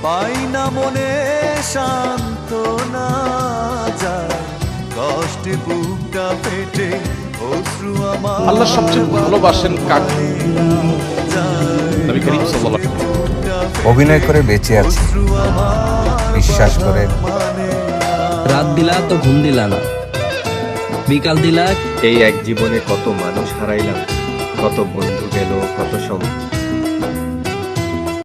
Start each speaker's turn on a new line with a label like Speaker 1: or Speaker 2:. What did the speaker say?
Speaker 1: পাই না মনে সান্ত্বনা যায়, কষ্টে বুকটা পেটে অশ্রু আমার।
Speaker 2: আল্লাহ সবচেয়ে ভালোবাসেন কাকে? নবী করিম সাল্লাল্লাহু আলাইহি ওয়াসাল্লাম।
Speaker 3: অভিনয় করে বেঁচে আছি, বিশ্বাস করেন।
Speaker 4: রাত দিলা তো ঘুম দিলা না, বিকাল দিলা।
Speaker 5: এই এক জীবনে কত মানুষ হারাইলাম, কত বন্ধু গেল, কত সময়